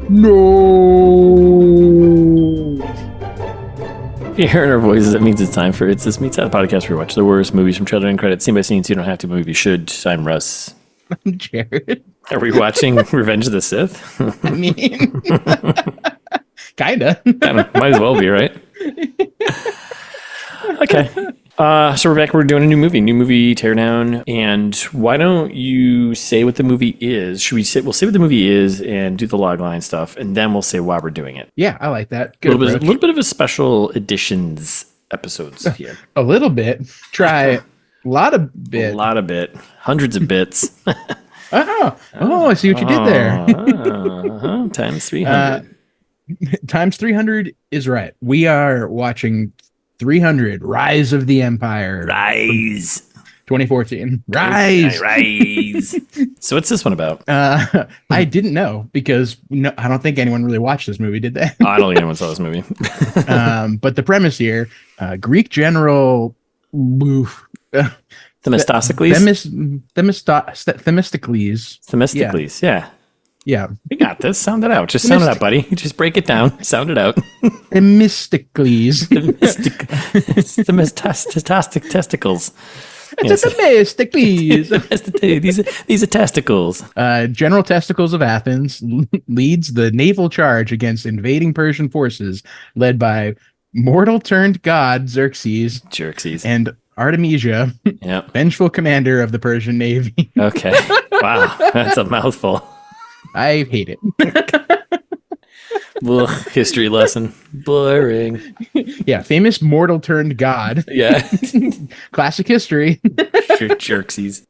No. If you're hearing our voices, that means it's time for It's This Meets That, a podcast where we watch the worst movies from trailer and credits, scene by scene, so you don't have to, but maybe you should. I'm Russ. I'm Jared. Are we watching Revenge of the Sith? I mean, kinda. Might as well be, right? Okay. So we're back. We're doing a new movie, Teardown. And why don't you say what the movie is? We'll say what the movie is and do the logline stuff, and then we'll say why we're doing it. Yeah, I like that. A little bit of a special editions episodes here. A little bit. Try a lot of bit. Hundreds of bits. I see what you did there. Times 300. Times 300 is right. We are watching 300 Rise of the Empire. Rise. 2014. Rise. So what's this one about? I didn't know because I don't think anyone really watched this movie, did they? I don't think anyone saw this movie. But the premise here, Greek general Themistocles? Themistocles. Yeah. Yeah. We got this. Sound it out. Just sound it out, buddy. Just break it down. Sound it out. Themistocles. Themistocles. Testicles. Yes. Themistocles. These are testicles. General Testicles of Athens leads the naval charge against invading Persian forces led by mortal turned god Xerxes. And Artemisia, yep. Vengeful commander of the Persian Navy. Okay. Wow. That's a mouthful. I hate it. Ugh, history lesson. Boring. Yeah, famous mortal turned god. Yeah. Classic history. Xerxes.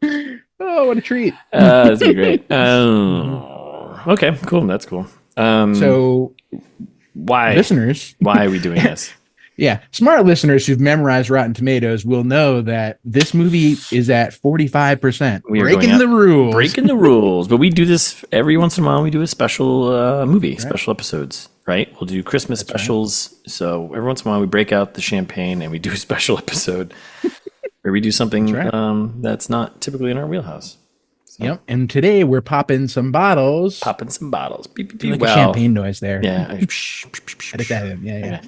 Oh, what a treat. That's great. Okay, cool. That's cool. So, why are we doing this? Yeah, smart listeners who've memorized Rotten Tomatoes will know that this movie is at 45%. Breaking the rules. But we do this every once in a while. We do a special movie, special episodes, right? We'll do Christmas specials. Right. So every once in a while we break out the champagne and we do a special episode where we do something that's not typically in our wheelhouse. So. Yep. And today we're popping some bottles. Beep, like a champagne noise there. Yeah. Edit that in. Yeah.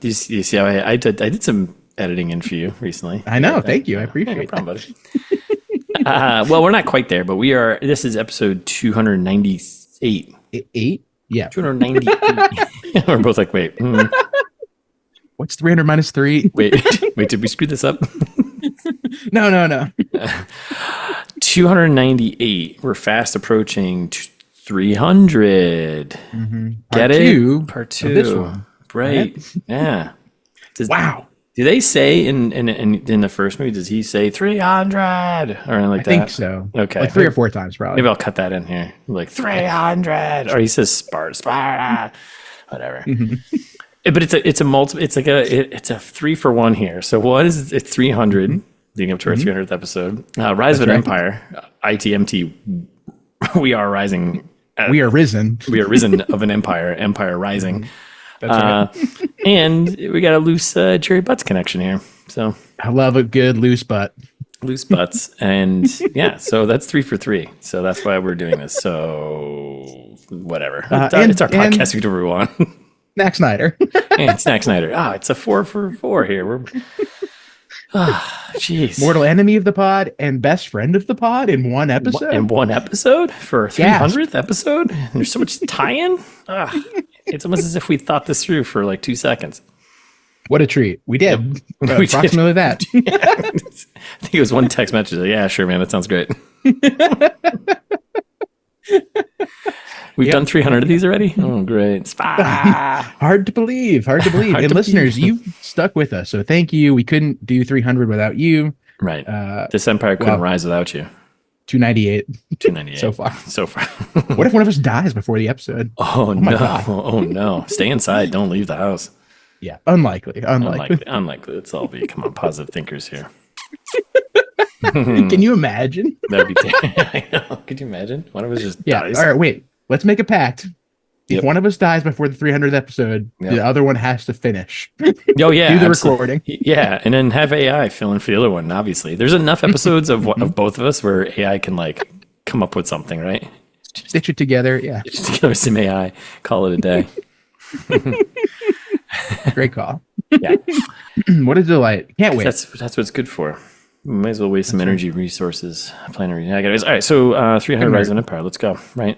You see how I did some editing in for you recently. I know. Thank you. I appreciate it. No problem, buddy. Well, we're not quite there, but we are. This is episode 298. 8? Yeah. 298. We're both like, wait. What's 300 minus 3? Wait, did we screw this up? No. 298. We're fast approaching 300. Mm-hmm. Get it? Part 2. This one. Right. Yeah. Wow. Do they say in the first movie, does he say 300 or anything like that? I think so. Okay. Like 3 or 4 times probably. Maybe I'll cut that in here. Like 300. Or he says Sparta. Whatever. Mm-hmm. But it's a multiple. It's like it's a 3 for 1 here. So what is it? It's 300. Mm-hmm. Leading up to our 300th episode. Rise of an Empire. ITMT. We are rising. We are risen. We are risen of an empire. Empire rising. That's right. And we got a loose Jerry Butts connection here. So I love a good loose butt. Loose butts. And yeah, so that's 3 for 3. So that's why we're doing this. So whatever. It's our podcast. We do what we want. Snack Snyder. And Snack Snyder. It's a 4 for 4 here. We're jeez. Mortal enemy of the pod and best friend of the pod in one episode. In one episode for 300th episode. And there's so much tie-in. It's almost as if we thought this through for like 2 seconds. What a treat. We did. We approximately did. That. Yeah. I think it was one text message. Like, yeah, sure, man. That sounds great. We've done 300 of these already? Oh, great. Hard to believe. And listeners, you've stuck with us. So thank you. We couldn't do 300 without you. Right. This empire couldn't rise without you. 298. 298. So far. What if one of us dies before the episode? Oh no. Oh, no. Stay inside. Don't leave the house. Yeah. Unlikely. Let's all be, come on, positive thinkers here. Can you imagine? That'd be I know. Could you imagine? One of us just dies. All right, wait. Let's make a pact. If one of us dies before the 300th episode, the other one has to finish. Oh yeah, do the recording. Yeah, and then have AI fill in for the other one. Obviously, there's enough episodes of both of us where AI can like come up with something, right? Stitch it together. Yeah, stitch it together some AI. Call it a day. Great call. Yeah. What a delight! Can't wait. That's what it's good for. Might as well waste some energy, resources, planner. Yeah, guys. All right, so 300 Rise of Empire. Let's go. Right.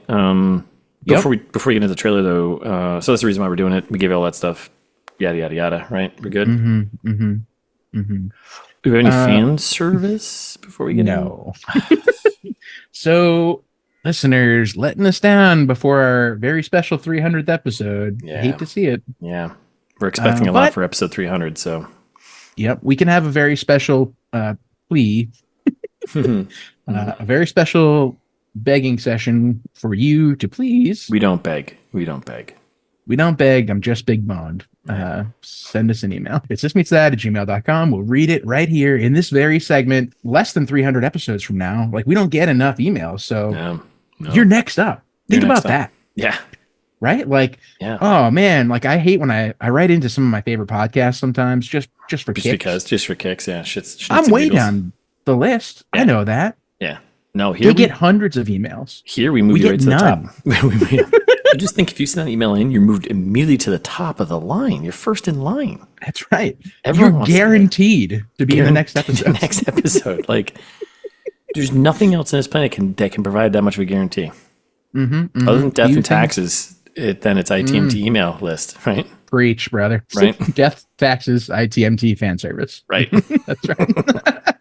Before we get into the trailer though, so that's the reason why we're doing it. We gave you all that stuff. Yada yada yada. Right. We're good. Do we have any fan service before we get in? So, listeners, letting us down before our very special 300th episode. Yeah. I hate to see it. Yeah. We're expecting a lot for episode 300. So, yep, we can have a very special plea, a very special begging session for you to please. We don't beg. We don't beg. We don't beg. I'm just big boned. Send us an email. It's thismeetsthat@gmail.com. We'll read it right here in this very segment. Less than 300 episodes from now. Like, we don't get enough emails. So no. You're next up. Think about that. Yeah. Right? Like, oh man, like I hate when I write into some of my favorite podcasts sometimes just for kicks. Just for kicks. Yeah. I'm way down the list. Yeah. I know that. Yeah. No, here we get hundreds of emails. Here we move you right to the top. I just think if you send an email in, you're moved immediately to the top of the line. You're first in line. That's right. You're guaranteed to be in the next episode. Like, there's nothing else on this planet that can provide that much of a guarantee. Other than death and taxes, then it's ITMT email list, right? Preach, brother. Right. Death, taxes, ITMT fan service. Right. That's right.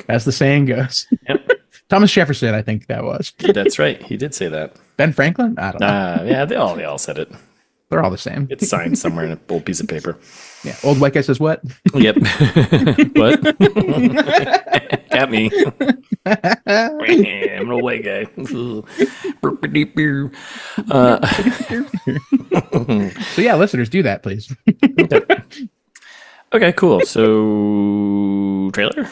As the saying goes. Yep. Thomas Jefferson, I think that was. That's right. He did say that. Ben Franklin? I don't know. Yeah, they all said it. They're all the same. It's signed somewhere in a old piece of paper. Yeah. Old white guy says what? Yep. What? Got me. I'm an old white guy. So yeah, listeners, do that, please. Okay, cool. So, trailer?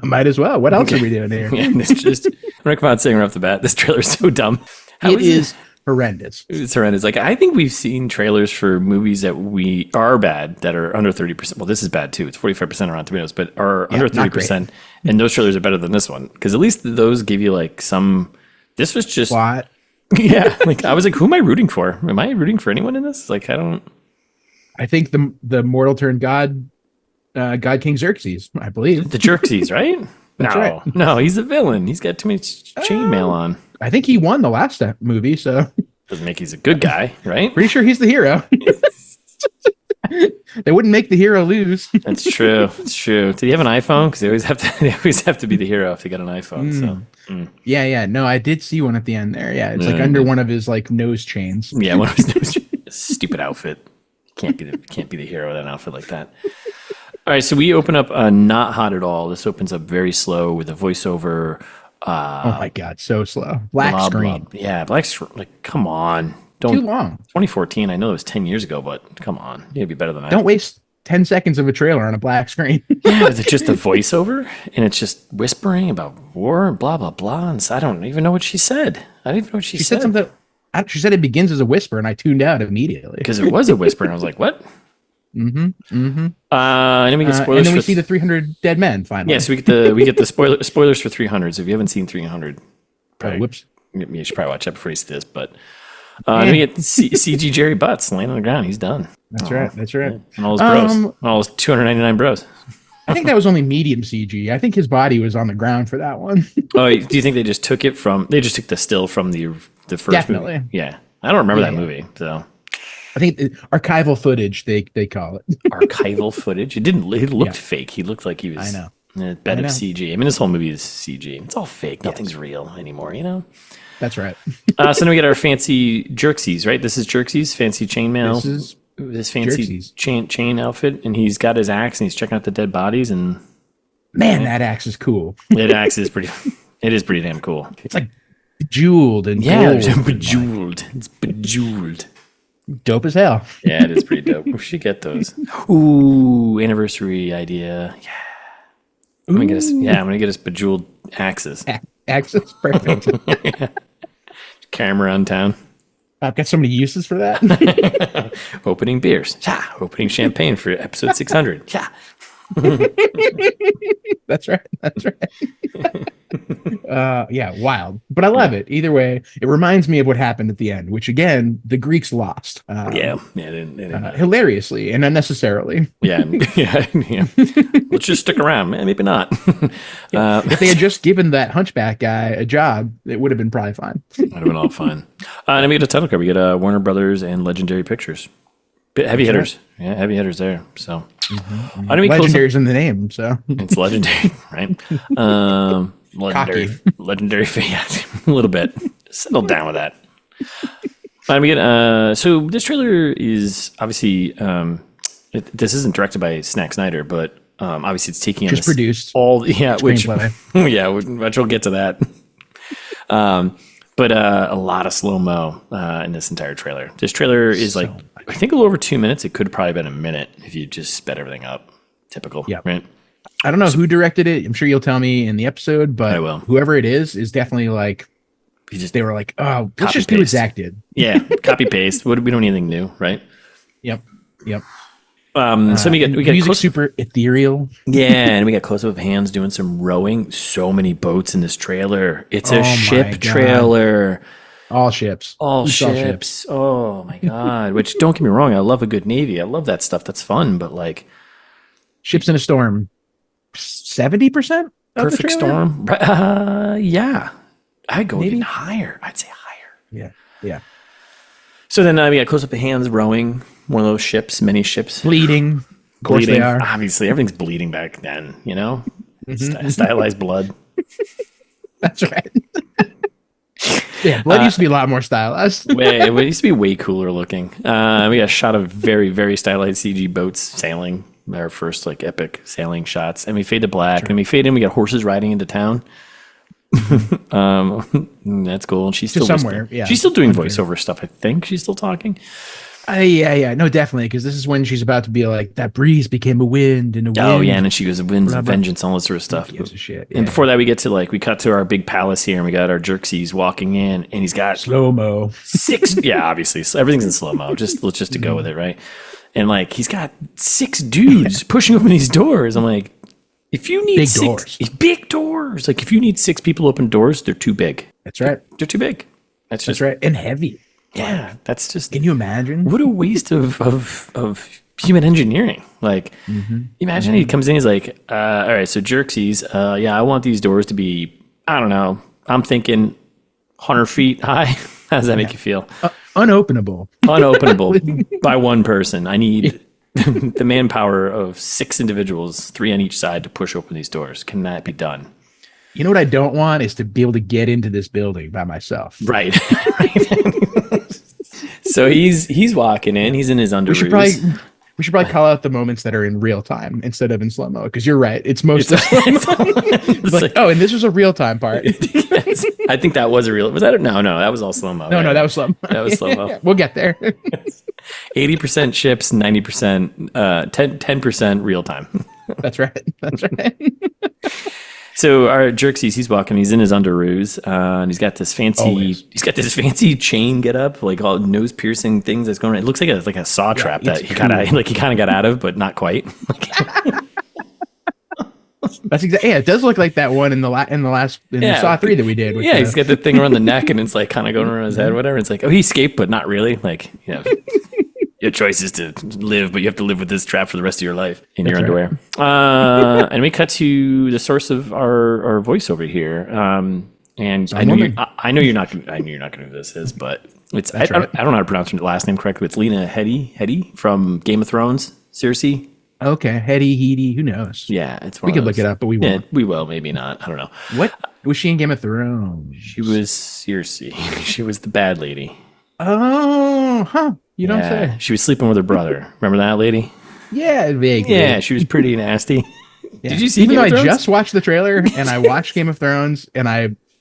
Might as well. What else are we doing here? Yeah, I'm gonna come out saying right off the bat, this trailer is so dumb. It is horrendous. It's horrendous. Like, I think we've seen trailers for movies that we are bad, that are under 30%. Well, this is bad too. It's 45% on Rotten Tomatoes, but are under 30%. And those trailers are better than this one. Because at least those give you like some. This was just. What? Yeah. Like, I was like, who am I rooting for? Am I rooting for anyone in this? Like, I don't. I think the mortal turned God King Xerxes, I believe. The Xerxes, right? That's right. No, he's a villain. He's got too much chainmail on. I think he won the last movie, so doesn't make he's a good guy, right? Pretty sure he's the hero. They wouldn't make the hero lose. That's true. It's true. Did he have an iPhone? Because they always have to be the hero if they got an iPhone. Yeah. No, I did see one at the end there. Yeah, it's like under one of his like nose chains. Yeah, one of his nose chains. Stupid outfit. Can't be the hero of an outfit like that. All right, so we open up not hot at all. This opens up very slow with a voiceover. Oh my god, so slow. Black screen. Yeah, black screen. Like, come on. Too long. 2014, I know it was 10 years ago, but come on. You gotta be better than that. Don't waste 10 seconds of a trailer on a black screen. Yeah, it's just a voiceover, and it's just whispering about war and blah, blah, blah. And so I don't even know what she said. I don't even know what she said. Something. She said it begins as a whisper, and I tuned out immediately. Because it was a whisper, and I was like, what? And then we get spoilers. And then we see the 300 dead men finally. Yeah, so we get the spoilers for 300. So if you haven't seen 300, whoops, you should probably watch that before you see this. But then we get CG Jerry Butts laying on the ground. He's done. That's right. Yeah. And all his bros, all his 299 bros. I think that was only medium CG. I think his body was on the ground for that one. Oh, do you think they just took it from? They just took the still from the first Definitely. movie? Yeah, I don't remember that movie. So. I think archival footage, they call it. Archival footage? It looked fake. He looked like he was in a bed of CG. I mean, this whole movie is CG. It's all fake. Nothing's real anymore, you know? That's right. So then we get our fancy Xerxes, right? This is Xerxes, fancy chainmail. This fancy chain outfit. And he's got his axe and he's checking out the dead bodies. And man, that axe is cool. That axe is pretty damn cool. It's like bejeweled and gold. Bejeweled. It's bejeweled. Dope as hell. Yeah, it is pretty dope. We should get those. Ooh, anniversary idea. Yeah. I'm gonna get us bejeweled axes. Axes, perfect. Carry them around town. I've got so many uses for that. Opening beers. Yeah. Opening champagne for episode 600. Yeah. That's right. Yeah, wild. But I love it. Either way, it reminds me of what happened at the end, which again, the Greeks lost. They didn't. Hilariously and unnecessarily. Yeah. Let's just stick around, man. Maybe not. If they had just given that hunchback guy a job, it would have been probably fine. Would have been all fine. And then we get a title card. We get Warner Brothers and Legendary Pictures. Heavy hitters. Right. Yeah, heavy hitters there. So Legendary's in the name, so it's legendary, right? Legendary fans. A little bit. Settle down with that. And we get so this trailer is obviously this isn't directed by Snack Snyder, but obviously it's taking just produced which we'll get to that. But a lot of slow-mo in this entire trailer. This trailer is I think a little over 2 minutes. It could have probably been a minute if you just sped everything up. Typical, right? I don't know who directed it. I'm sure you'll tell me in the episode, but I will. Whoever it is definitely like, they were like, oh, let's just do what Zach did. Yeah, copy paste. We don't need anything new, right? Yep. So we get music super ethereal. Yeah, and we got close up of hands doing some rowing. So many boats in this trailer. It's a ship trailer. All ships. All ships. Oh my god! Which, don't get me wrong, I love a good navy. I love that stuff. That's fun. But like, ships in a storm. 70% perfect storm. Yeah, I'd go even higher. I'd say higher. Yeah. So then we got close up of hands rowing one of those ships, many ships. Bleeding. Of course they are. Obviously, everything's bleeding back then, you know? Stylized blood. That's right. Yeah, blood used to be a lot more stylized. It used to be way cooler looking. We got a shot of very, very stylized CG boats sailing. Our first like epic sailing shots. And we fade to black. And we fade in, we got horses riding into town. That's cool. And she's still somewhere. Yeah, she's still doing voiceover stuff. I think she's still talking. Yeah, no, definitely, because this is when she's about to be like, that breeze became a wind and a wind. Oh yeah, and then she goes, the winds of vengeance, all this sort of stuff. Shit. And before that, we get to we cut to our big palace here, and we got our Xerxes walking in, and he's got slow mo. Obviously, so everything's in slow mo. Let's to go with it, right? And he's got 6 dudes pushing open these doors. I'm like, if you need big doors, like if you need 6 people to open doors, they're too big. That's right. They're too big. That's right, and heavy. Yeah, that's just. Can you imagine? What a waste of human engineering. Imagine he comes in, he's like, all right, so Xerxes, I want these doors to be, I don't know, I'm thinking 100 feet high. How does that make you feel? Unopenable by one person. I need the manpower of 6 individuals, 3 on each side, to push open these doors. Can that be done? You know what I don't want is to be able to get into this building by myself. Right. So he's walking in. He's in his underoos. We should probably call out the moments that are in real time instead of in slow mo, because you're right. It's mostly slow mo. And this was a real time part. Yes. I think that was a real. Was that? No, that was all slow mo. No, that was slow mo. That was slow mo. We'll get there. 80% ships, 90%, 10% real time. That's right. So our Xerxes, he's walking. He's in his underoos, and he's got this fancy chain get up, like all nose piercing things that's going on. It looks like a saw trap that he kind of got out of, but not quite. That's exactly. Yeah, it does look like that one in the Saw 3 that we did. He's got the thing around the neck, and it's like kind of going around his head, whatever. It's like, oh, he escaped, but not really. Your choice is to live, but you have to live with this trap for the rest of your life in your underwear. And we cut to the source of our voiceover here. And I know you're not going to know who this is, but it's I don't know how to pronounce her last name correctly. It's Lena Headey from Game of Thrones. Cersei. Okay, Headey. Who knows? Yeah, it's we could look it up, but we won't. Yeah, we will, maybe not. I don't know. What was she in Game of Thrones? She was Cersei. She was the bad lady. Oh, huh. You don't say. She was sleeping with her brother. Remember that lady? Yeah, vaguely. Yeah, she was pretty nasty. Yeah. Did you see Even though I just watched the trailer and I watched Game of Thrones and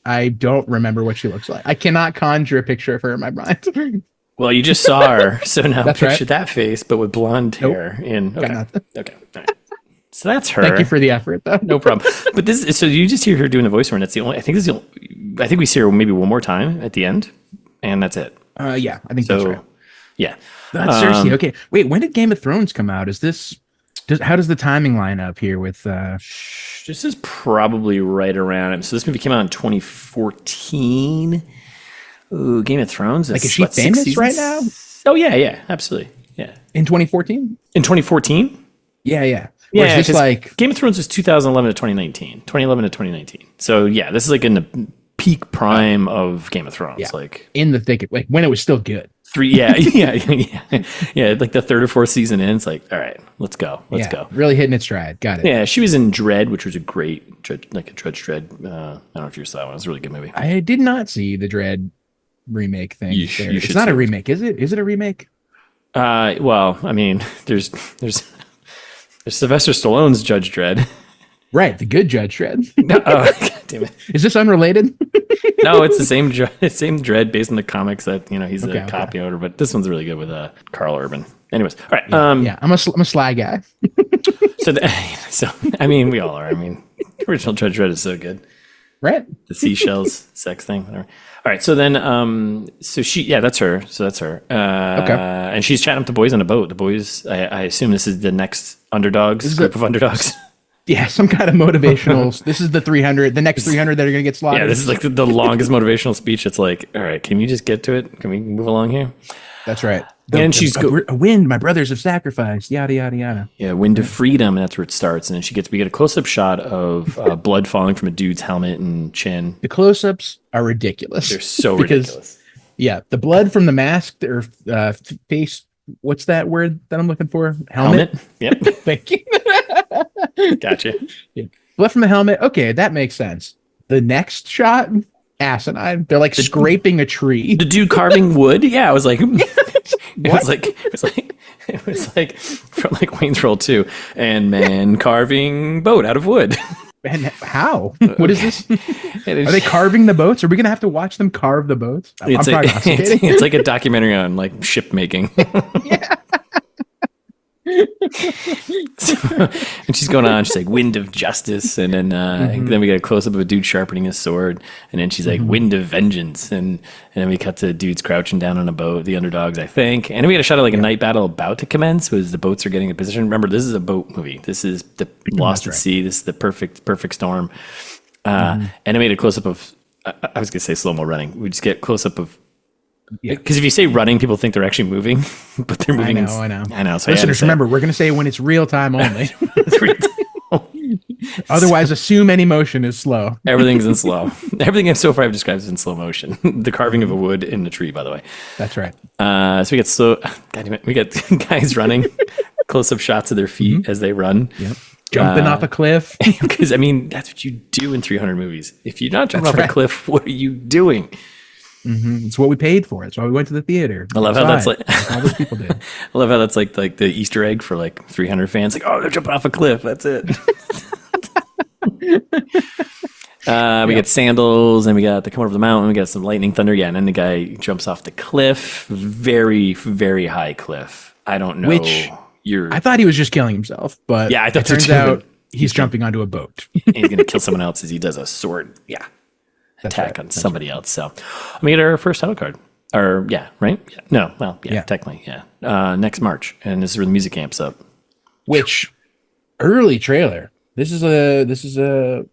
I don't remember what she looks like. I cannot conjure a picture of her in my mind. Well, you just saw her, so now That's picture right. that face, but with blonde hair. Okay. All right. So that's her. Thank you for the effort, though. No problem. But so you just hear her doing the voiceover, and that's the only. I think we see her maybe one more time at the end, and that's it. Yeah, I think that's right. Yeah. That's Cersei. Okay. Wait, when did Game of Thrones come out? How does the timing line up here with This is probably right around it. So this movie came out in 2014. Ooh, Game of Thrones. Like, is she famous right now? Oh yeah, absolutely. Yeah. In 2014? In 2014? Yeah. Yeah, is this like Game of Thrones was 2011 to 2019. 2011 to 2019. So yeah, this is like in the peak prime of Game of Thrones. Yeah. Like in the thicket, like when it was still good. Yeah, like the third or fourth season in, it's like, all right, let's go. Really hitting its stride. Got it. Yeah, she was in Dredd, which was a great, Judge Dredd. I don't know if you saw that one. It was a really good movie. I did not see the Dredd remake thing. It's not a remake, is it? Is it a remake? Well, I mean, there's Sylvester Stallone's Judge Dredd. Right, the good Judge Dredd. No, God damn it. Is this unrelated? No, it's the same Dredd based on the comics that he's a copy owner, but this one's really good with Carl Urban. Anyways, all right. I'm a sly guy. So I mean, we all are. I mean, original Judge Dredd is so good. Right. The seashells sex thing, whatever. All right, so then, that's her. So that's her. Okay. And she's chatting up the boys on a boat. The boys, I assume this is the next group of underdogs. Yeah, some kind of motivational. This is the 300, the next 300 that are going to get slaughtered. Yeah, this is like the longest motivational speech. It's like, all right, can you just get to it? Can we move along here? That's right. She's a wind my brothers have sacrificed, yada, yada, yada. Yeah, wind of freedom, and that's where it starts. And then we get a close-up shot of blood falling from a dude's helmet and chin. The close-ups are ridiculous. They're so ridiculous. Yeah, the blood from the mask or face, what's that word that I'm looking for? Helmet? Yep. Thank you. Gotcha. Yeah. Blood from the helmet. Okay, that makes sense. The next shot, asinine. They're like scraping a tree. The dude carving wood. Yeah, I was like, it was like from like Wayne's World 2, and man carving boat out of wood. And how? What is this? Are they carving the boats? Are we gonna have to watch them carve the boats? It's like a documentary on like ship making. Yeah. And she's going on. She's like, "Wind of justice," and then we get a close up of a dude sharpening his sword, and then she's like, "Wind of vengeance," and then we cut to dudes crouching down on a boat, the underdogs, I think, and then we get a shot of like a night battle about to commence, because the boats are getting in position. Remember, this is a boat movie. This is the Lost at Sea. This is the perfect storm. And I made a close up of. I was gonna say slow mo running. We just get close up of. Because if you say running, people think they're actually moving, but they're moving. I know. So listeners, remember, we're going to say when it's real time only. Otherwise, assume any motion is slow. Everything's in slow. Everything so far I've described is in slow motion. The carving of a wood in the tree, by the way. That's right. So we get we get guys running, close-up shots of their feet as they run. Yep. Jumping off a cliff. Because, I mean, that's what you do in 300 movies. If you're not jumping off a cliff, what are you doing? It's what we paid for. It's why we went to the theater. I love how that's like all those people did. I love how that's like the Easter egg for like 300 fans. Like, oh, they're jumping off a cliff. That's it. We get sandals, and we got the come over the mountain. We got some lightning, thunder. Yeah, and then the guy jumps off the cliff. Very, very high cliff. I don't know. I thought he was just killing himself, but yeah, I thought it turns out he's jumping onto a boat. And he's gonna kill someone else as he does a sword. Yeah. Attack on somebody else. So we get our first title card. Or right? Yeah. No, well, technically, next March. And this is where the music amps up. Which early trailer. This is a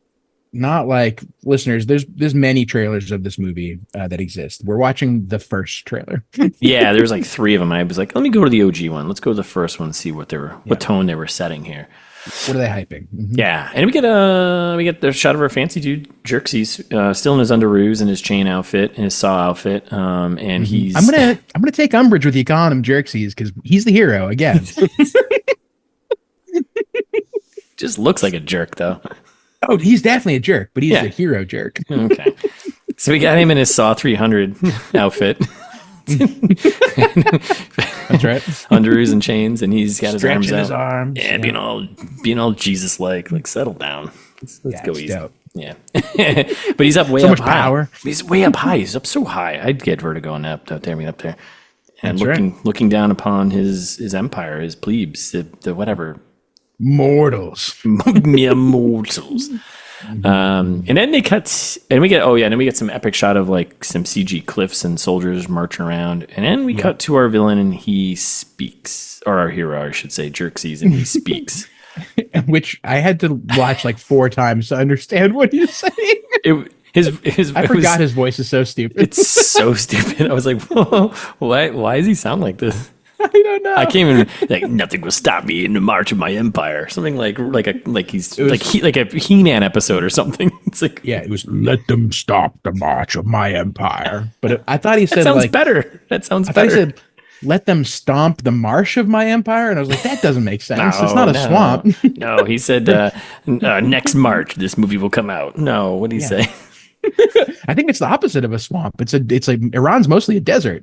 not like listeners, there's many trailers of this movie that exist. We're watching the first trailer. Yeah, there's like 3 of them. I was like, let me go to the OG one. Let's go to the first one and see what tone they were setting here. What are they hyping? Yeah, and we get the shot of our fancy dude Jerksies, still in his underoos and his chain outfit and his saw outfit, and he's. I'm gonna take umbrage with you calling him Jerksies because he's the hero again. Just looks like a jerk though. Oh, he's definitely a jerk, but he's a hero jerk. Okay, so we got him in his Saw 300 outfit. That's right. Underoos and chains, and he's got Stretching his arms out. Being all Jesus like settle down. Let's go easy. Dope. Yeah. But he's up way up high. Power. He's way up high. He's up so high. I'd get vertigo on up there. And looking down upon his empire, his plebes, the whatever. Mortals. Mere mortals. And then they cut, and we get then we get some epic shot of like some CG cliffs and soldiers marching around, and then we cut to our villain and he speaks, or our hero, I should say, Jerxes, and he speaks. Which I had to watch like 4 times to understand what he's saying. I forgot his voice is so stupid. It's so stupid. I was like, whoa, why does he sound like this? I don't know. I can't even like nothing will stop me in the march of my empire. Something like a He-Man episode or something. It's like, yeah, it was let them stop the march of my empire. But I thought he said sounds better. That sounds better. I thought he said let them stomp the marsh of my empire, and I was like, that doesn't make sense. It's not a swamp. No, he said next March this movie will come out. No, what did he say? I think it's the opposite of a swamp. It's like Iran's mostly a desert.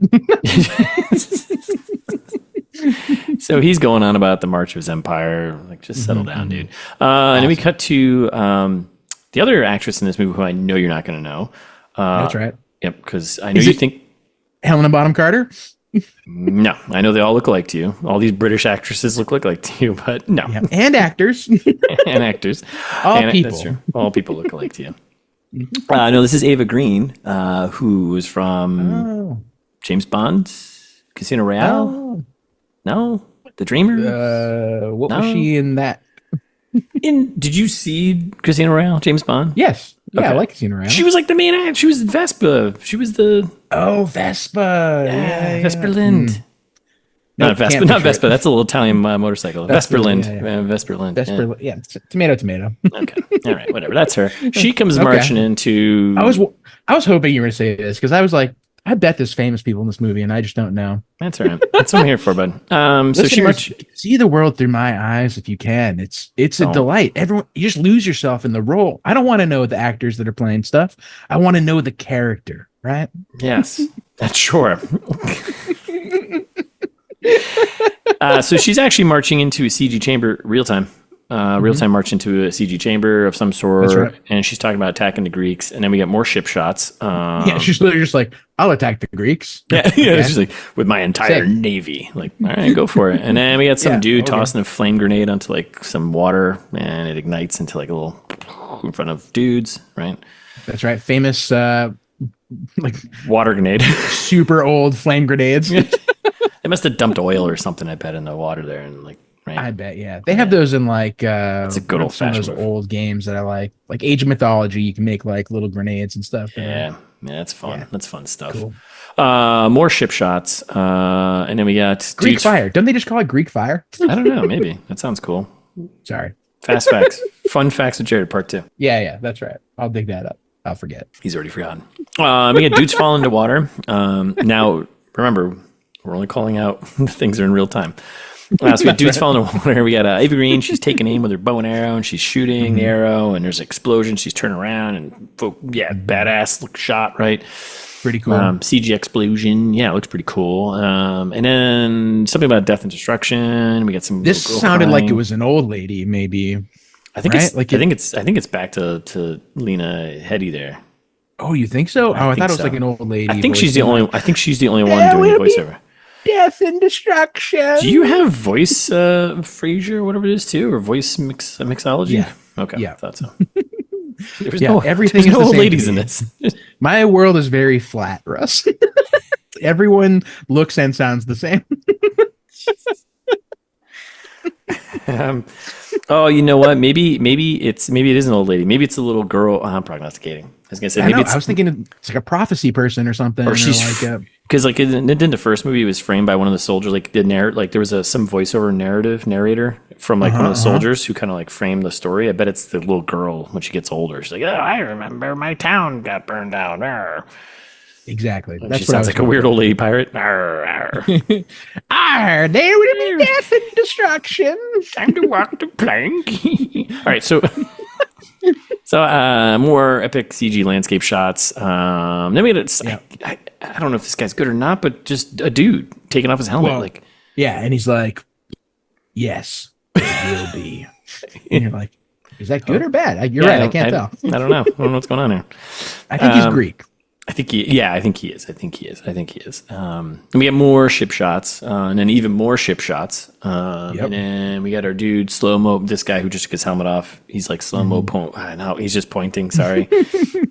So he's going on about the march of his empire. Like, just settle down, dude. And then we cut to the other actress in this movie who I know you're not going to know. That's right. Yep, because I know you think Helena Bonham Carter. No, I know they all look alike to you. All these British actresses look alike to you, but no. Yeah. And actors. And actors. All people. That's true. All people look alike to you. No, this is Eva Green, who is from James Bond, Casino Royale. Oh. No, The Dreamer. What was she in that? Did you see Casino Royale, James Bond? Yes. Yeah, Okay. I like Casino Royale. She was like the main act. She was Vespa. She was the Vespa. Yeah, Vesper Lind. Not Vespa. Not Vespa. That's a little Italian motorcycle. Vesper Lind. Vesper Lind. Yeah. Tomato. Okay. All right. Whatever. That's her. She comes marching into. I was hoping you were going to say this because I was like, I bet there's famous people in this movie, and I just don't know. That's all right. That's what I'm here for, bud. So she see the world through my eyes if you can. It's a delight. Everyone, you just lose yourself in the role. I don't want to know the actors that are playing stuff. I want to know the character, right? Yes, that's sure. So she's actually marching into a CG chamber real time. Real-time march into a CG chamber of some sort. That's right. And she's talking about attacking the Greeks, and then we get more ship shots. She's literally just like, I'll attack the Greeks. Yeah. She's like, with my entire navy. Like, all right, go for it. And then we got some dude tossing a flame grenade onto like some water, and it ignites into like a little in front of dudes, right? That's right. Famous like water grenade. Super old flame grenades. They must have dumped oil or something, I bet, in the water there, and like. Right. I bet, yeah. They have those in like it's a good old some of those old games that I like Age of Mythology. You can make like little grenades and stuff. Yeah, that's fun. Yeah. That's fun stuff. Cool. More ship shots, and then we got Greek fire. Don't they just call it Greek fire? I don't know. Maybe that sounds cool. Sorry. Fast facts, fun facts with Jared, part 2. Yeah, that's right. I'll dig that up. I'll forget. He's already forgotten. We got dudes falling into water. Now remember, we're only calling out things that are in real time. So we got dudes falling into water. We got Eva Green. She's taking aim with her bow and arrow, and she's shooting the arrow, and there's an explosion. She's turning around, and badass look shot, right? Pretty cool. CG explosion. Yeah, it looks pretty cool. And then something about death and destruction. We got some. This sounded like it was an old lady, maybe. I think it's like I think it's back to Lena Headey there. Oh, you think so? I thought it was like an old lady. I think she's the only one doing the voiceover. Death and destruction. Do you have voice Frasier, whatever it is, too, or voice mixology? Yeah. Okay. Yeah. I thought so. Everything is no the old same ladies in this. My world is very flat, Russ. Everyone looks and sounds the same. You know what? Maybe it is an old lady. Maybe it's a little girl. I'm prognosticating. I was gonna say maybe I was thinking it's like a prophecy person or something. Or she's because like in the first movie, it was framed by one of the soldiers. Like there was some voiceover narrator from like one of the soldiers who kind of like framed the story. I bet it's the little girl when she gets older. She's like, oh, I remember my town got burned down. Arr. Exactly. That's she sounds like a weird old lady pirate. Arr, arr. Arr, there will be death and destruction. Time to walk the plank. All right, so more epic CG landscape shots. Then we had I don't know if this guy's good or not, but just a dude taking off his helmet. And he's like, yes, it will be. And you're like, is that good or bad? You're right. I can't tell. I don't know. I don't know what's going on here. I think he's Greek. I think he is. And we get more ship shots, and then even more ship shots. And then we got our dude slow mo. This guy who just took his helmet off. He's like slow mo. No, he's just pointing. Sorry,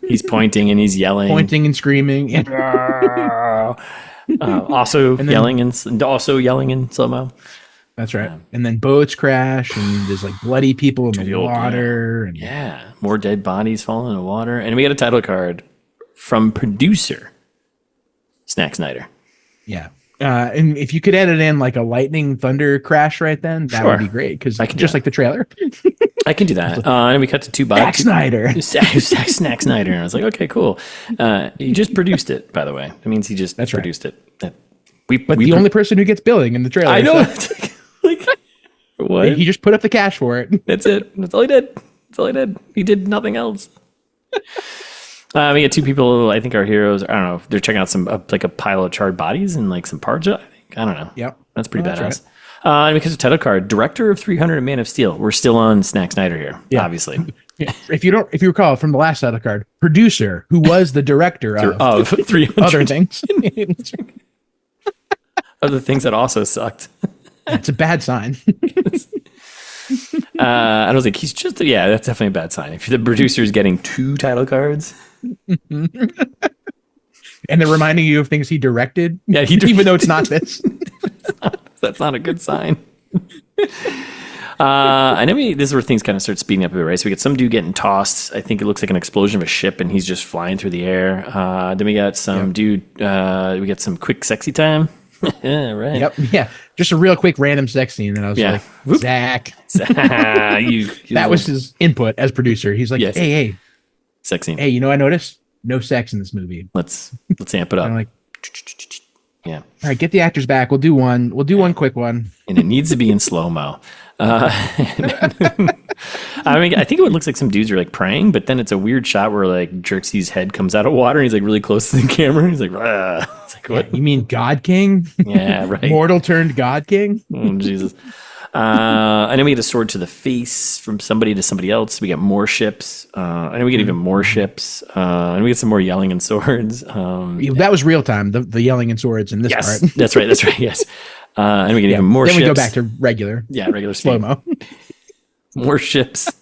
he's pointing and he's yelling, pointing and screaming. Also yelling in slow mo. That's right. And then boats crash, and there's like bloody people in the water. And more dead bodies falling in the water. And we got a title card from producer Snack Snyder. Yeah. And if you could edit in like a lightning thunder crash right then, that would be great. Because just like the trailer. I can do that. And we cut to 2 bodies. Snack Snyder. Snack Snyder. And I was like, okay, cool. He just produced it, by the way. That means he just produced it. But the only person who gets billing in the trailer. I know. Like, what? He just put up the cash for it. That's it. That's all he did. He did nothing else. We get 2 people who I think are heroes. I don't know. They're checking out some like a pile of charred bodies and like some parts. I don't know. Yep. That's pretty badass. Right. And because of title card, director of 300 and Man of Steel. We're still on Snack Snyder here, obviously. Yeah. If you recall from the last title card, producer who was the director of 300 other things. Other things that also sucked. It's a bad sign. I was like, he's just, that's definitely a bad sign. If the producer is getting 2 title cards. And they're reminding you of things he directed. Yeah, even though it's not this. That's not a good sign. And then this is where things kind of start speeding up a bit, right? So we get some dude getting tossed. I think it looks like an explosion of a ship, and he's just flying through the air. Then we got some dude, we get some quick sexy time. Yeah, right. Yep. Yeah. Just a real quick random sex scene. And I was like, Zach. That was his input as producer. He's like, hey. Sex scene. Hey, I noticed no sex in this movie. Let's amp it up. I'm like, yeah. All right, get the actors back. We'll do one. We'll do one quick one. And it needs to be in slow-mo. I mean, I think it looks like some dudes are like praying, but then it's a weird shot where like Jerksy's head comes out of water and he's like really close to the camera. And he's like, it's like, what? You mean God King? Yeah, right. Mortal turned God King? Oh, Jesus. And then we get a sword to the face from somebody to somebody else. We get more ships. And then we get even more ships. And we get some more yelling and swords. That was real time, the yelling and swords in this part. That's right. Yes. And we get even more ships. Then we go back to regular. Yeah, regular slow-mo. More ships.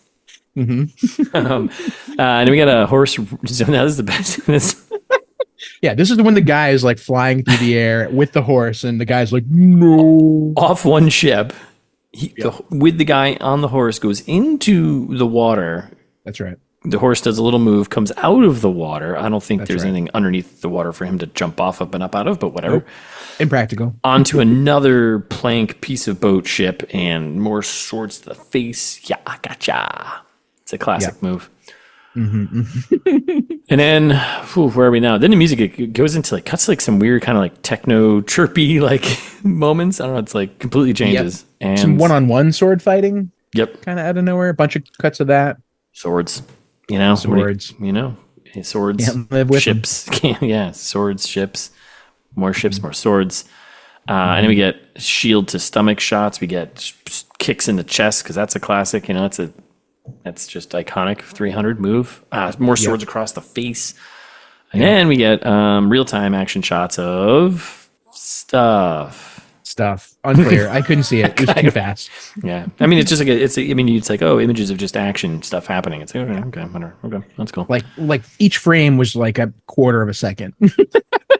And then we got a horse. So now this is the best. Yeah, this is when the guy is like flying through the air with the horse, and the guy's like, no. Off one ship. With the guy on the horse goes into the water. That's right. The horse does a little move, comes out of the water. I don't think there's anything underneath the water for him to jump off up and up out of, but whatever. Nope. Impractical. Onto another plank piece of boat ship and more swords to the face. Yeah, gotcha. It's a classic move. Mm-hmm. And then, where are we now? Then the music it goes into like cuts to like some weird kind of like techno chirpy like moments. I don't know. It's like completely changes. Yep. And some one-on-one sword fighting. Yep. Kind of out of nowhere. A bunch of cuts of that. Swords. Swords. Swords. Can't live with ships. Swords, ships. More ships, more swords. And then we get shield to stomach shots. We get kicks in the chest because that's a classic. That's just iconic 300 move. More swords across the face. And then we get real-time action shots of stuff. Unclear. I couldn't see it. It was too fast. Yeah. I mean, it's just like, it's like, images of just action stuff happening. It's like, okay, whatever. Okay, that's cool. Like each frame was like a quarter of a second.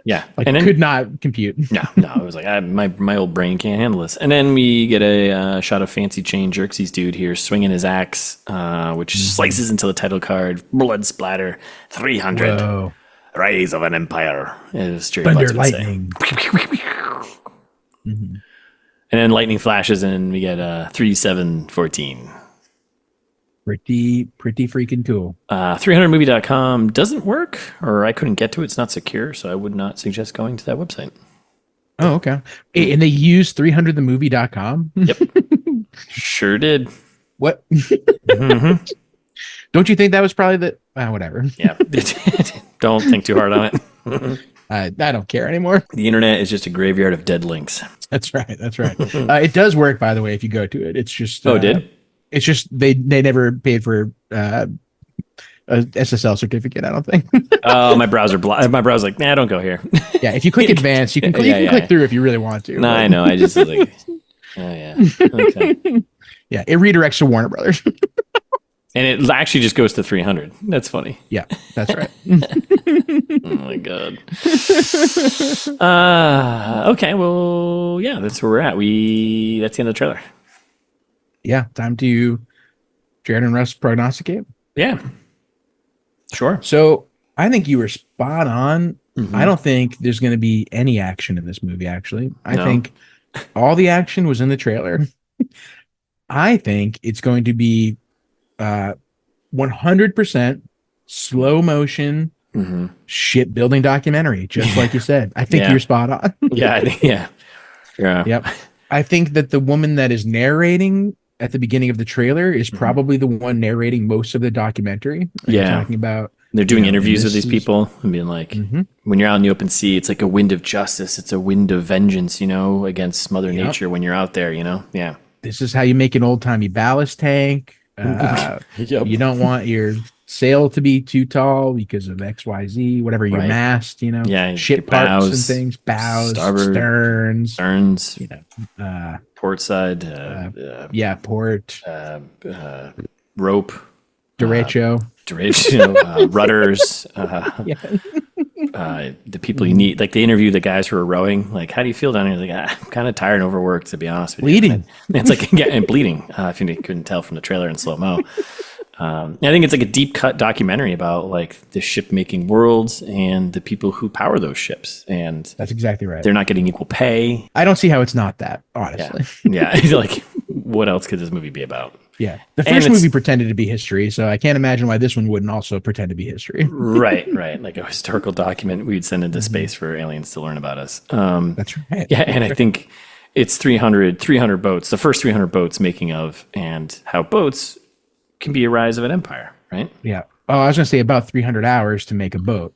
Yeah. And then, could not compute. No, it was like, my old brain can't handle this. And then we get a shot of Fancy Chain Jerksy's dude here swinging his axe, which slices into the title card. Blood splatter. 300. Whoa. Rise of an Empire. As Jerry Thunder Butts would lightning. And then lightning flashes and we get 3714. Pretty freaking cool. 300movie.com doesn't work, or I couldn't get to it. It's not secure, so I would not suggest going to that website. Oh, okay. And they use 300themovie.com? Yep. Sure did. What? Don't you think that was probably the... whatever. Yeah. Don't think too hard on it. I don't care anymore. The internet is just a graveyard of dead links. That's right. It does work, by the way, if you go to it. It's just... it did? It's just they never paid for a SSL certificate. I don't think. Oh, my browser like, nah, don't go here. Yeah, if you click advanced, you can click through if you really want to. No, I know. I just like, oh yeah, okay. Yeah, it redirects to Warner Brothers. And it actually just goes to 300. That's funny. Yeah, that's right. Oh my god. Okay, well, yeah, that's where we're at. That's the end of the trailer. Yeah, time to Jared and Russ prognosticate. Yeah, sure. So I think you were spot on. Mm-hmm. I don't think there's going to be any action in this movie. Actually, I think all the action was in the trailer. I think it's going to be 100% slow motion shipbuilding documentary, just like you said. I think you're spot on. Yeah. Yep. I think that the woman that is narrating at the beginning of the trailer is probably the one narrating most of the documentary. Talking about they're doing interviews with these people and being like, when you're out in the open sea, it's like a wind of justice. It's a wind of vengeance, against Mother Nature when you're out there, Yeah. This is how you make an old-timey ballast tank. You don't want your sail to be too tall because of XYZ, whatever your mast, ship parts and things, bows, starboard, sterns, port side, port, rope, derecho, rudders, the people you need. Like they interview the guys who are rowing. Like, how do you feel down here? Like, I'm kind of tired and overworked, to be honest with you. Bleeding. It's like and bleeding. If you couldn't tell from the trailer in slow mo. I think it's like a deep cut documentary about like the ship making worlds and the people who power those ships. And that's exactly right. They're not getting equal pay. I don't see how it's not that, honestly. Yeah. Like, what else could this movie be about? Yeah. The first movie pretended to be history, so I can't imagine why this one wouldn't also pretend to be history. Right. Like a historical document we'd send into space for aliens to learn about us. That's right. Yeah, and I think it's 300 boats, the first 300 boats making of, and how boats can be a rise of an empire, right? Yeah. Oh, I was going to say about 300 hours to make a boat.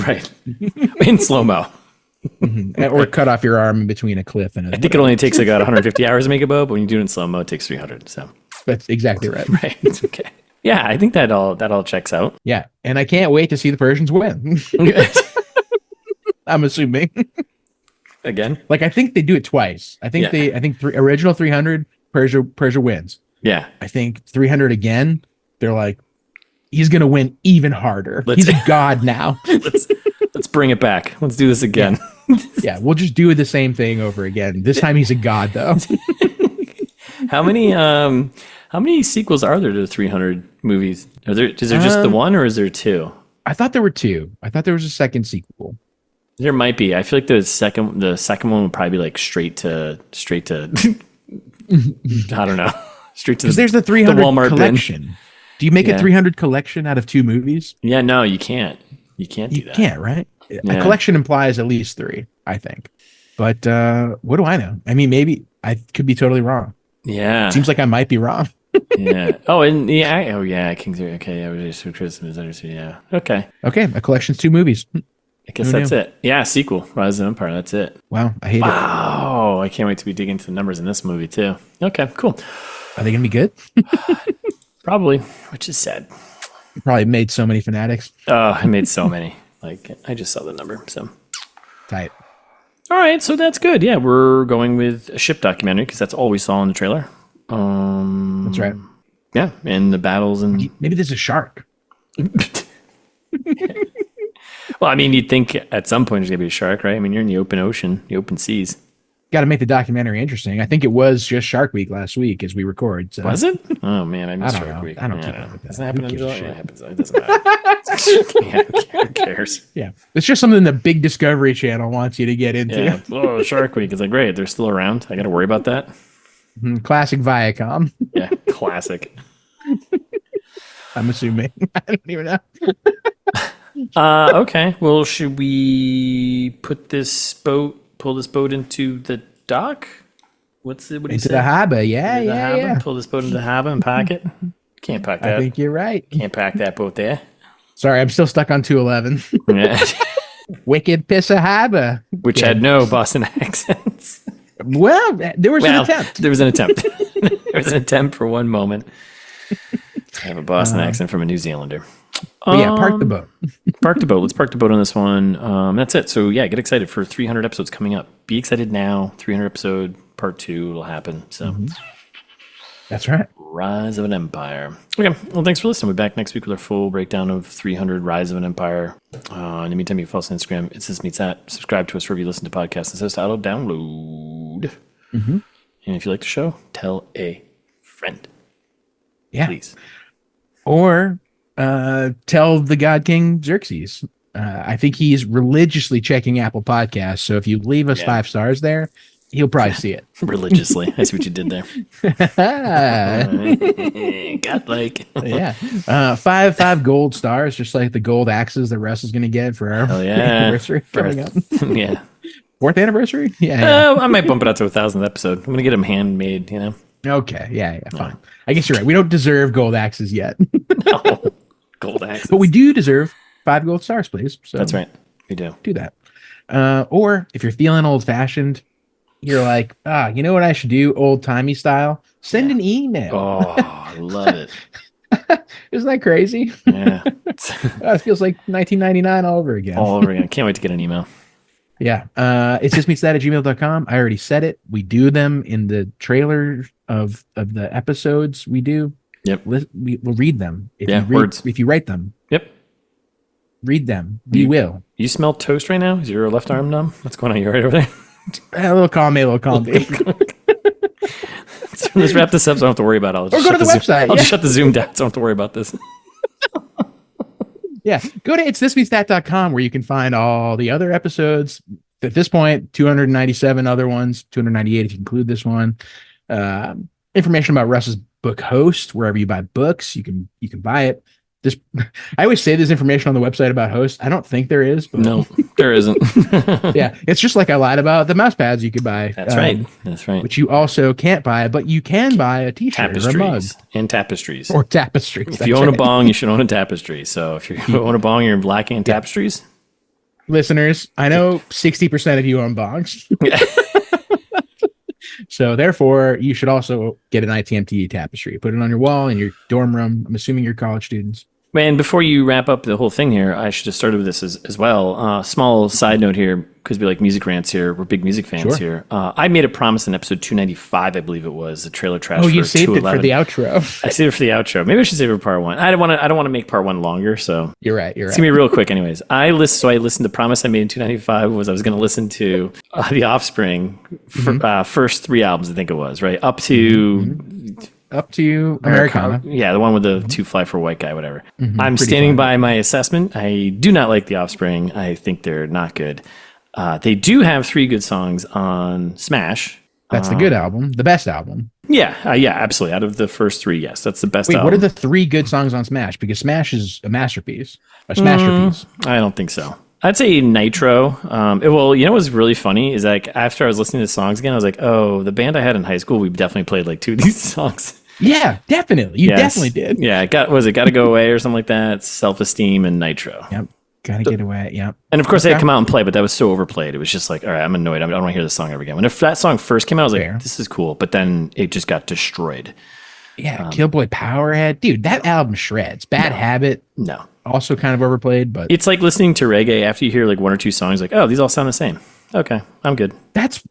Right. In slow-mo. Or cut off your arm in between a cliff and I think it only takes like about 150 hours to make a boat, but when you do it in slow-mo, it takes 300, so... That's exactly right. Right. It's okay. Yeah, I think that all checks out. Yeah, and I can't wait to see the Persians win. I'm assuming. Again? Like I think they do it twice. I think original 300 Persia wins. Yeah. I think 300 again. They're like, he's gonna win even harder. He's a god now. Let's bring it back. Let's do this again. Yeah, we'll just do the same thing over again. This time he's a god though. How many sequels are there to the 300 movies? Is there just the one, or is there two? I thought there were two. I thought there was a second sequel. There might be. I feel like the second one would probably be like straight to I don't know. Straight to because there's the 300 Walmart collection. Bin. Do you make a 300 collection out of two movies? Yeah, no, you can't. You can't do that. You can't, right? Yeah. A collection implies at least three, I think. But what do I know? I mean, maybe I could be totally wrong. Yeah. It seems like I might be wrong. Yeah. Oh, and King's okay. Yeah, we just Christmas. Yeah. Okay. A collection's two movies. I guess that's it. Yeah, sequel, Rise of the Empire. That's it. Wow, I hate it. Wow, I can't wait to be digging into the numbers in this movie too. Okay, cool. Are they gonna be good? Probably, which is sad. Probably made so many fanatics. Oh, I made so many. Like I just saw the number. So tight. All right, so that's good. Yeah, we're going with a ship documentary because that's all we saw in the trailer. That's right. Yeah, and the battles and maybe there's a shark. Well, I mean, you'd think at some point there's gonna be a shark, right? I mean, you're in the open ocean, the open seas. Got to make the documentary interesting. I think it was just Shark Week last week as we record. So. Was it? Oh man, I missed Shark Week. I don't keep up with that. Doesn't happen in July. It happens. It doesn't matter. Who cares? Yeah, it's just something the big Discovery Channel wants you to get into. Yeah. Oh, Shark Week is like great. They're still around. I got to worry about that. Classic Viacom. Yeah, classic. I'm assuming. I don't even know. Okay. Well, should we pull this boat into the dock? What do you say? Into the harbor. Yeah. Pull this boat into the harbor and park it. Can't park that. I think you're right. Can't park that boat there. Sorry, I'm still stuck on 211. Yeah. Wicked Pisser Harbor. Which had no Boston accents. Well, there was an attempt. There was an attempt. There was an attempt for one moment to have a Boston accent from a New Zealander. But yeah, park the boat. Park the boat. Let's park the boat on this one. That's it. So yeah, get excited for 300 episodes coming up. Be excited now. 300 episode part 2 will happen. So That's right. Rise of an Empire. Okay. Well, thanks for listening. We'll be back next week with our full breakdown of 300 Rise of an Empire. In the meantime, you can follow us on Instagram. It's This Meets That. Subscribe to us wherever you listen to podcasts. It says to auto download. And if you like the show, tell a friend. Yeah. Please. Or tell the God King Xerxes. I think he's religiously checking Apple Podcasts. So if you leave us 5 stars there, he'll probably see it. Religiously. I see what you did there. Godlike. Yeah. 5 gold stars, just like the gold axes that Russ is going to get for our anniversary coming up. Yeah. 4th anniversary? Yeah. I might bump it out to 1,000th episode. I'm going to get them handmade, you know? Okay. Yeah. Fine. I guess you're right. We don't deserve gold axes yet. No. Gold axes. But we do deserve 5 gold stars, please. So that's right. We do. Do that. Or if you're feeling old fashioned, you're like, you know what I should do? Old timey style. Send an email. Oh, I love it. Isn't that crazy? Yeah. It feels like 1999 all over again. All over again. Can't wait to get an email. Yeah. It's justmeetsthat@gmail.com. I already said it. We do them in the trailer of the episodes we do. Yep. We'll read them. Words. If you write them. Yep. Read them. We will. You smell toast right now? Is your left arm numb? What's going on? You right over there? A little column A, a little column B. Let's wrap this up so I don't have to worry about it. Or go to the website. I'll just shut the Zoom down so I don't have to worry about this. Yeah. Go to itsthismeetsthat.com where you can find all the other episodes. At this point, 297 other ones, 298 if you include this one. Information about Russ's book Host, wherever you buy books, you can buy it. I always say there's information on the website about Host. I don't think there is. But no, there isn't. Yeah, it's just like I lied about the mouse pads you could buy. That's right. That's right. Which you also can't buy, but you can buy a t-shirt or a mug. And tapestries. Or tapestries. If you own a bong, you should own a tapestry. So if you own a bong, you're lacking in tapestries. Listeners, I know 60% of you own bongs. So therefore, you should also get an ITMT tapestry. Put it on your wall in your dorm room. I'm assuming you're college students. Man, before you wrap up the whole thing here, I should have started with this as well. Small side note here, because we like music rants here. We're big music fans here. I made a promise in episode 295, I believe it was, the trailer trash. Oh, you saved it for the outro. I saved it for the outro. Maybe I should save it for part 1. I don't want to make part 1 longer. So you're right. It's gonna be real quick, anyways. I listened. The promise I made in 295 was I was going to listen to The Offspring first 3 albums. I think it was right up to Americana. Yeah, the one with the 2 Fly for a White Guy, whatever. I'm standing by my assessment. I do not like The Offspring. I think they're not good. They do have 3 good songs on Smash. That's the good album, the best album. Yeah, absolutely. Out of the first 3, yes, that's the best album. What are the 3 good songs on Smash? Because Smash is a masterpiece. A Smasherpiece. I don't think so. I'd say Nitro. Well, you know what's really funny is like after I was listening to the songs again, I was like, oh, the band I had in high school, we definitely played like 2 of these songs. Yeah, definitely. You definitely did. Yeah, Gotta Go Away or something like that? Self-Esteem and Nitro. Yep. Gotta Get Away. Yep. And of course, they had come out and play, but that was so overplayed. It was just like, all right, I'm annoyed. I don't want to hear this song ever again. When that song first came out, I was like, this is cool. But then it just got destroyed. Yeah, Killboy Powerhead. Dude, that album shreds. Bad Habit. No. Also kind of overplayed, but it's like listening to reggae after you hear like 1 or 2 songs, like, oh, these all sound the same. Okay, I'm good. That's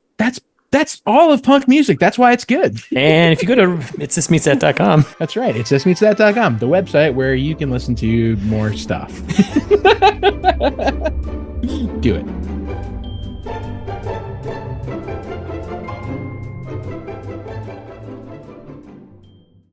all of punk music. That's why it's good. And if you go to itsthismeetsthat.com. That's right. Itsthismeetsthat.com, the website where you can listen to more stuff. Do it.